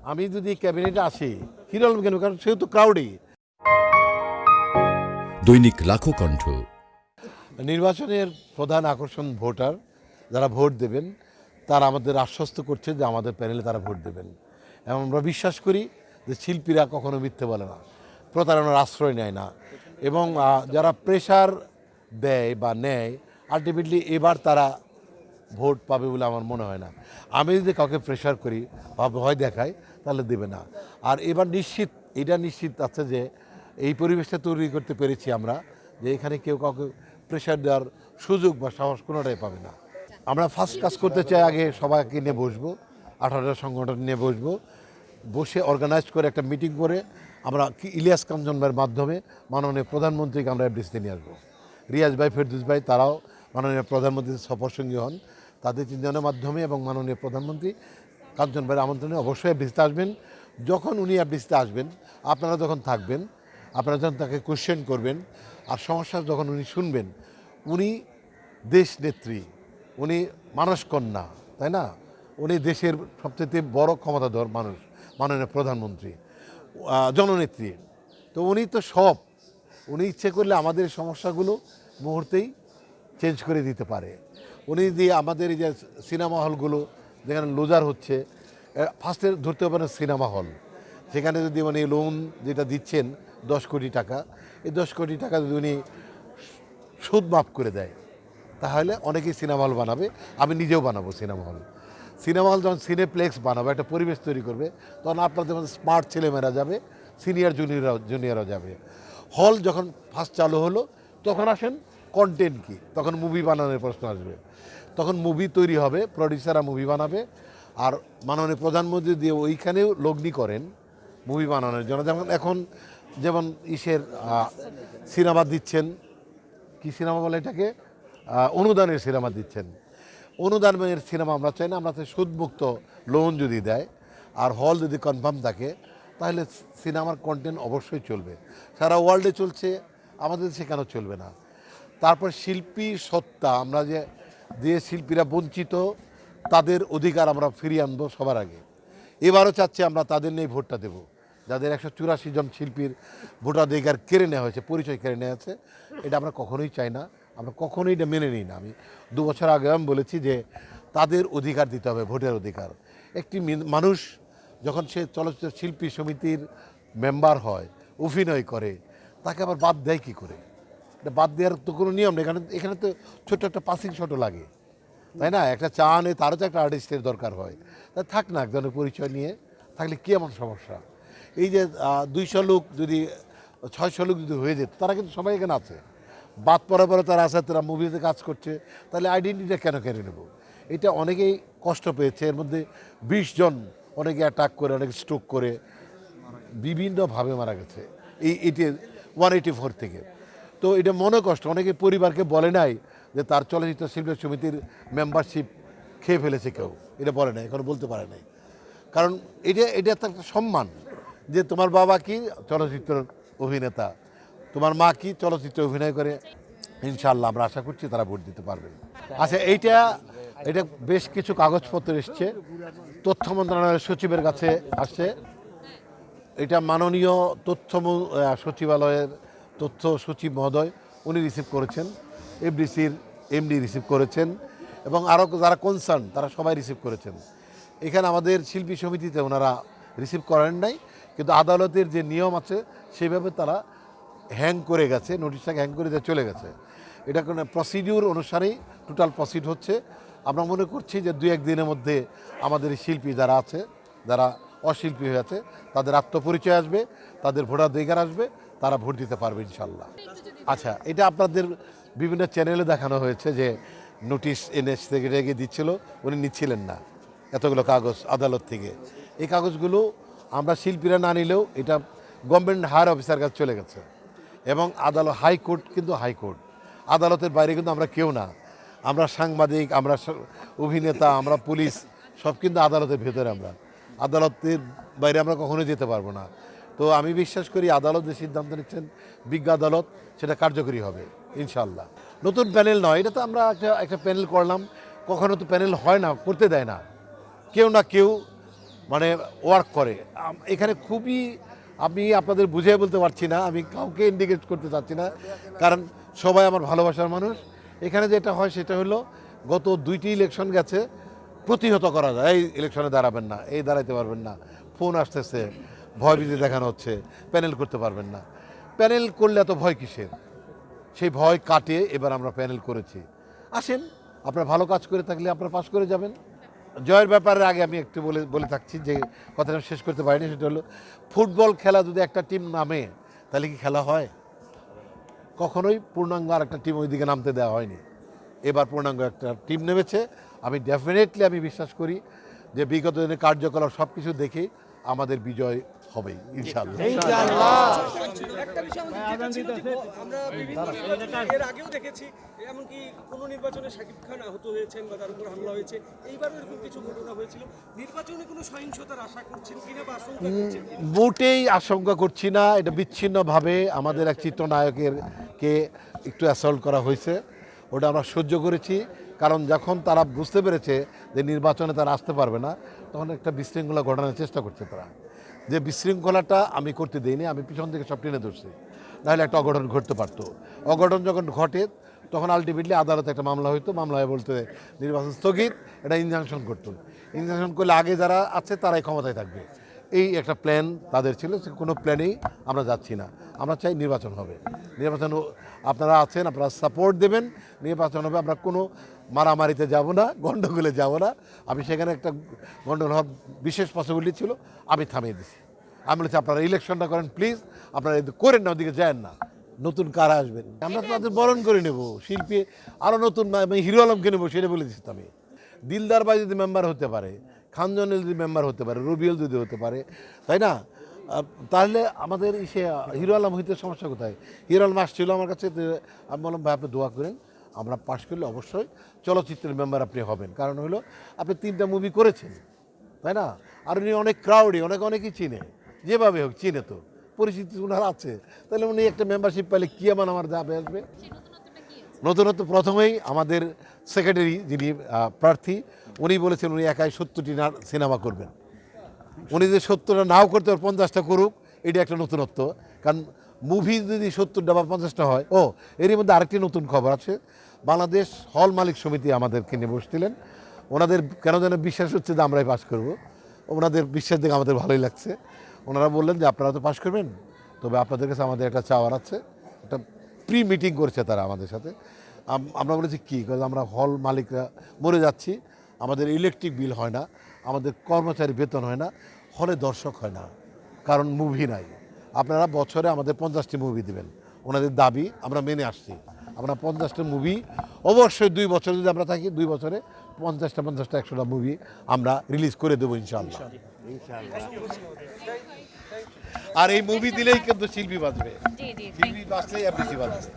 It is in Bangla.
আমি যদি ক্যাবিনেটে আসি হিরো আলম কেন, কারণ সেও তো ক্রাউডই। দৈনিক লাখো কণ্ঠ। নির্বাচনের প্রধান আকর্ষণ ভোটার, যারা ভোট দেবেন তারা আমাদের আশ্বস্ত করছে যে আমাদের প্যানেলে তারা ভোট দেবেন। এবং আমরা বিশ্বাস করি যে শিল্পীরা কখনো মিথ্যে বলে না, প্রতারণার আশ্রয় নেয় না, এবং যারা প্রেশার দেয় বা নেয় আলটিমেটলি এবার তারা ভোট পাবে বলে আমার মনে হয় না। আমি যদি কাউকে প্রেশার করি বা ভয় দেখাই তাহলে দেবে না। আর এবার এটা নিশ্চিত আছে যে এই পরিবেশটা তৈরি করতে পেরেছি আমরা, যে এখানে কেউ কাউকে প্রেশার দেওয়ার সুযোগ বা সাহস কোনোটাই পাবে না। আমরা ফার্স্ট কাজ করতে চাই, আগে সবাইকে নিয়ে বসবো, 18টা সংগঠন নিয়ে বসবো, বসে অর্গানাইজ করে একটা মিটিং করে আমরা ইলিয়াস কাঞ্চন ভাইয়ের মাধ্যমে মাননীয় প্রধানমন্ত্রীকে আমরা এফডিসিতে নিয়ে আসবো। রিয়াজ ভাই, ফেরদৌস ভাই তারাও মাননীয় প্রধানমন্ত্রীর সফরসঙ্গী হন। তাদের চিন্তনের মাধ্যমে এবং মাননীয় প্রধানমন্ত্রী কাঞ্চন ভাইয়ের আমন্ত্রণে অবশ্যই এফডিসিতে আসবেন। যখন উনি এফডিসিতে আসবেন, আপনারা যখন থাকবেন, আপনারা যখন তাকে কোশ্চেন করবেন আর সমস্যা যখন উনি শুনবেন, উনি দেশ নেত্রী, উনি মানুষ কন্যা, তাই না? উনি দেশের সবচেয়ে বড় ক্ষমতাধর মানুষ, মাননীয় প্রধানমন্ত্রী, জননেত্রী। তো উনি তো সব, উনি ইচ্ছে করলে আমাদের সমস্যাগুলো মুহূর্তেই চেঞ্জ করে দিতে পারে। উনি যদি আমাদের এই যে সিনেমা হলগুলো যেখানে লোজার হচ্ছে, ফার্স্টে ধরতে হবে না সিনেমা হল, সেখানে যদি মানে লোন যেটা দিচ্ছেন 10 কোটি টাকা, এই 10 কোটি টাকা যদি উনি সুদ মাফ করে দেয় তাহলে অনেকেই সিনেমা হল বানাবে। আমি নিজেও বানাবো সিনেমা হল। সিনেমা হল যখন সিনেপ্লেক্স বানাবো, একটা পরিবেশ তৈরি করবে, তখন আপনাদের মধ্যে স্মার্ট ছেলেমেয়েরা যাবে, সিনিয়র জুনিয়ররাও যাবে। হল যখন ফার্স্ট চালু হলো তখন আসেন কন্টেন্ট কি, তখন মুভি বানানোর প্রশ্ন আসবে, তখন মুভি তৈরি হবে, প্রডিউসাররা মুভি বানাবে। আর মাননীয় প্রধানমন্ত্রী দিয়ে ওইখানেও লগ্নি করেন মুভি বানানোর জন্য। যেমন ইসের সিনেমা দিচ্ছেন, কি সিনেমা বলে এটাকে, অনুদানের সিনেমা দিচ্ছেন। অনুদানের সিনেমা আমরা চাই না, আমরা চাই সুদমুক্ত লোন যদি দেয় আর হল যদি কনফার্ম থাকে তাহলে সিনেমার কন্টেন্ট অবশ্যই চলবে। সারা ওয়ার্ল্ডে চলছে, আমাদের দেশে কেন চলবে না? তারপর শিল্পী সত্তা, আমরা যে শিল্পীরা বঞ্চিত তাদের অধিকার আমরা ফিরিয়ে আনবো সবার আগে। এবারও চাচ্ছি আমরা তাদের নিয়ে ভোটটা দেব, যাদের 184 জন শিল্পীর ভোটাধিকার কেড়ে নেওয়া হয়েছে, পরিচয় কেড়ে নেওয়া হয়েছে। এটা আমরা কখনোই চাই না, আমরা কখনোই এটা মেনে নিই না। আমি 2 বছর আগে আমি বলেছি যে তাদের অধিকার দিতে হবে, ভোটের অধিকার। একটি মানুষ যখন সে চলচ্চিত্র শিল্পী সমিতির মেম্বার হয়, অভিনয় করে, তাকে আবার বাদ দেয় কী করে? এটা বাদ দেওয়ার তো কোনো নিয়ম নেই। এখানে তো ছোট্ট একটা পাসিং শটও লাগে, তাই না? একটা চা নেই, তারও তো একটা আর্টিস্টের দরকার হয়। তাই থাক না, একজনের পরিচয় নিয়ে থাকলে কী এমন সমস্যা? এই যে 200 লোক যদি 600 লোক যদি হয়ে যেত, তারা কিন্তু সবাই এখানে আছে, বাদ পরে পরে তারা আছে, তারা মুভিতে কাজ করছে, তাহলে আইডেন্টিটিটা কেন কেড়ে নেব? এটা অনেকেই কষ্ট পেয়েছে, এর মধ্যে 20 জন অনেকে অ্যাটাক করে, অনেকে স্ট্রোক করে বিভিন্নভাবে মারা গেছে এটি 184 থেকে। তো এটা মনে কষ্ট, অনেকে পরিবারকে বলে নাই যে তার চলচ্চিত্র শিল্পী সমিতির মেম্বারশিপ খেয়ে ফেলেছে কেউ, এটা বলে নাই, এখনো বলতে পারে নাই। কারণ এটা একটা সম্মান যে তোমার বাবা কি চলচ্চিত্র অভিনেতা, তোমার মা কি চলচ্চিত্রে অভিনয় করে। ইনশাআল্লাহ আমরা আশা করছি তারা ভোট দিতে পারবেন। আচ্ছা, এটা বেশ কিছু কাগজপত্র এসছে, তথ্য মন্ত্রণালয়ের সচিবের কাছে আসছে। এটা মাননীয় সচিবালয়ের তথ্য সচিব মহোদয় উনি রিসিভ করেছেন, এফডিসির এমডি রিসিভ করেছেন, এবং আরও যারা কনসার্ন তারা সবাই রিসিভ করেছেন। এখানে আমাদের শিল্পী সমিতিতে ওনারা রিসিভ করেন নাই, কিন্তু আদালতের যে নিয়ম আছে সেভাবে তারা হ্যাং করে গেছে, নোটিশটাকে হ্যাং করে দিয়ে চলে গেছে। এটা কোনো প্রসিডিউর অনুসারেই টোটাল প্রসিড হচ্ছে। আমরা মনে করছি যে 2-1 দিনের মধ্যে আমাদের এই শিল্পী যারা আছে, যারা অশিল্পী হয়ে আছে, তাদের আত্মপরিচয় আসবে, তাদের ভোটাধিকার আসবে, তারা ভোট দিতে পারবে ইনশাল্লাহ। আচ্ছা, এটা আপনাদের বিভিন্ন চ্যানেলে দেখানো হয়েছে যে নোটিশ এনে সেক্রেটারিকে দিচ্ছিল, উনি নিচ্ছিলেন না এতগুলো কাগজ আদালত থেকে। এই কাগজগুলো আমরা শিল্পীরা না নিলেও এটা গভর্নমেন্ট হায়ার অফিসার কাছে চলে গেছে, এবং আদালত হাইকোর্ট, কিন্তু হাইকোর্ট আদালতের বাইরে কিন্তু আমরা কেউ না। আমরা সাংবাদিক, আমরা অভিনেতা, আমরা পুলিশ, সব কিন্তু আদালতের ভেতরে। আমরা আদালতের বাইরে আমরা কখনোই যেতে পারবো না। তো আমি বিশ্বাস করি আদালত যে সিদ্ধান্ত নিচ্ছেন, বিজ্ঞ আদালত, সেটা কার্যকরী হবে ইনশাল্লাহ। নতুন প্যানেল নয়, এটা তো আমরা একটা প্যানেল করলাম, কখনো তো প্যানেল হয় না, করতে দেয় না। কেউ না কেউ মানে ওয়ার্ক করে। এখানে খুবই আমি আপনাদের বুঝিয়ে বলতে পারছি না, আমি কাউকে ইন্ডিকেট করতে চাচ্ছি না, কারণ সবাই আমার ভালোবাসার মানুষ। এখানে যেটা হয় সেটা হলো গত 2টি ইলেকশন গেছে, প্রতিহত করা যায়, এই ইলেকশনে দাঁড়াবেন না, এই দাঁড়াইতে পারবেন না, ফোন আসতেছে, ভয়ভীতি দেখানো হচ্ছে, প্যানেল করতে পারবেন না। প্যানেল করলে এত ভয় কিসের? সেই ভয় কাটিয়ে এবার আমরা প্যানেল করেছি। আসেন, আপনারা ভালো কাজ করে থাকলে আপনারা পাস করে যাবেন। জয়ের ব্যাপারে আগে আমি একটু বলে থাকছি, যে কথাটা শেষ করতে পারিনি, সেটা হলো ফুটবল খেলা যদি একটা টিম নামে তাহলে কি খেলা হয়? কখনোই পূর্ণাঙ্গ আর একটা টিম ওইদিকে নামতে দেওয়া হয়নি। এবার পূর্ণাঙ্গ একটা টিম নেমেছে। আমি ডেফিনেটলি আমি বিশ্বাস করি যে বিগত দিনের কার্যকলাপ সব কিছু দেখে আমাদের বিজয় হবেই ইনশাআল্লাহ। একটা বিষয় আমাদের যেটা ছিল যে আমরা বিভিন্ন নির্বাচনে এর আগেও দেখেছি, এমনকি কোনো নির্বাচনে শাকিব খান আহত হয়েছেন বা তার উপর হামলা হয়েছে, এইবারও এরকম কিছু ঘটনা হয়েছিল। নির্বাচনে কোনো সহিংসতার আশা করছেন কিনা বা আশঙ্কা করছেন কিনা? মোটেই আশঙ্কা করছি না। এটা বিচ্ছিন্নভাবে আমাদের এক চিত্রনায়কেরকে একটু অ্যাসল্ট করা হয়েছে, ওটা আমরা সহ্য করেছি। কারণ যখন তারা বুঝতে পেরেছে যে নির্বাচনে তারা আসতে পারবে না, তখন একটা বিশৃঙ্খলা ঘটানোর চেষ্টা করছে তারা। যে বিশৃঙ্খলাটা আমি করতে দিইনি, আমি পিছন থেকে সব টেনে ধরছি, নাহলে একটা অঘটন ঘটতে পারতো। অঘটন যখন ঘটে তখন আলটিমেটলি আদালতে একটা মামলা হইতো, মামলা হয়ে বলতে নির্বাচন স্থগিত, এটা ইনজাংশন করতো। ইনজাংশন করলে আগে যারা আছে তারাই ক্ষমতায় থাকবে, এই একটা প্ল্যান তাদের ছিল। সে কোনো প্ল্যানেই আমরা যাচ্ছি না। আমরা চাই নির্বাচন হবে, নির্বাচন আপনারা আছেন, আপনারা সাপোর্ট দেবেন, নির্বাচন হবে। আমরা কোনো মারামারিতে যাব না, গণ্ডগোলে যাব না। আমি সেখানে একটা গণ্ডগোল হওয়ার বিশেষ পসিবিলিটি ছিল, আমি থামিয়ে দিছি। আমি বলেছি আপনারা ইলেকশনটা করেন প্লিজ, আপনারা করেন না, ওদিকে যায় না। নতুন কারা আসবেন আমরা তাদের বরণ করে নেব, শিল্পী আরও নতুন হিরো আলমকে নেবো, সেটা বলে দিচ্ছি। আমি দিলদার ভাই যদি মেম্বার হতে পারে, খানজনের যদি মেম্বার হতে পারে, রবিউল যদি হতে পারে, তাই না? তাহলে আমাদের সে হিরো আলম হইতে সমস্যা কোথায়? হিরো আলম আসছিল আমার কাছে, আমি বললাম ভাই আপনি দোয়া করেন, আমরা পাশ করলে অবশ্যই চলচ্চিত্রের মেম্বার আপনি হবেন। কারণ হলো আপনি 3টা মুভি করেছেন, তাই না? আর উনি অনেক ক্রাউডি, অনেকেই চিনে, যেভাবে হোক চিনে, তো পরিচিতি ওনার আছে, তাহলে উনি একটা মেম্বারশিপ পাইলে কি আমার যাবে আসবে। নতুনত্ব প্রথমেই আমাদের সেক্রেটারি যিনি প্রার্থী, উনি বলেছেন উনি একাই 70টি সিনেমা করবেন। উনি যে 70টা নাও করতে পারে, 50টা করুক, এটা একটা নতুনত্ব। কারণ মুভি যদি 70টা বা 50টা হয়। এরই মধ্যে আরেকটি নতুন খবর আছে, বাংলাদেশ হল মালিক সমিতি আমাদেরকে নিয়ে বসছিলেন। ওনাদের কেন যেন বিশ্বাস হচ্ছে যে আমরাই পাশ করব, ওনাদের বিশ্বাস দেখে আমাদের ভালোই লাগছে। ওনারা বললেন যে আপনারা তো পাশ করবেন, তবে আপনাদের কাছে আমাদের একটা চাওয়ার আছে। একটা প্রি মিটিং করেছে তারা আমাদের সাথে। আমরা বলেছি কী, আমরা হল মালিকরা মরে যাচ্ছি, আমাদের ইলেকট্রিক বিল হয় না, আমাদের কর্মচারী বেতন হয় না, হলে দর্শক হয় না, কারণ মুভি নাই। আপনারা বছরে আমাদের 50টি মুভি দেবেন, ওনাদের দাবি আমরা মেনে আসছি। আমরা 50টা মুভি অবশ্যই 2 বছর যদি আমরা থাকি, 2 বছরে 50টা 100টা মুভি আমরা রিলিজ করে দেবো ইনশাআল্লাহ। আর এই মুভি দিলেই কিন্তু শিল্পী বাঁচবে, শিল্পী বাঁচলেই এমনিসি বাঁচবে।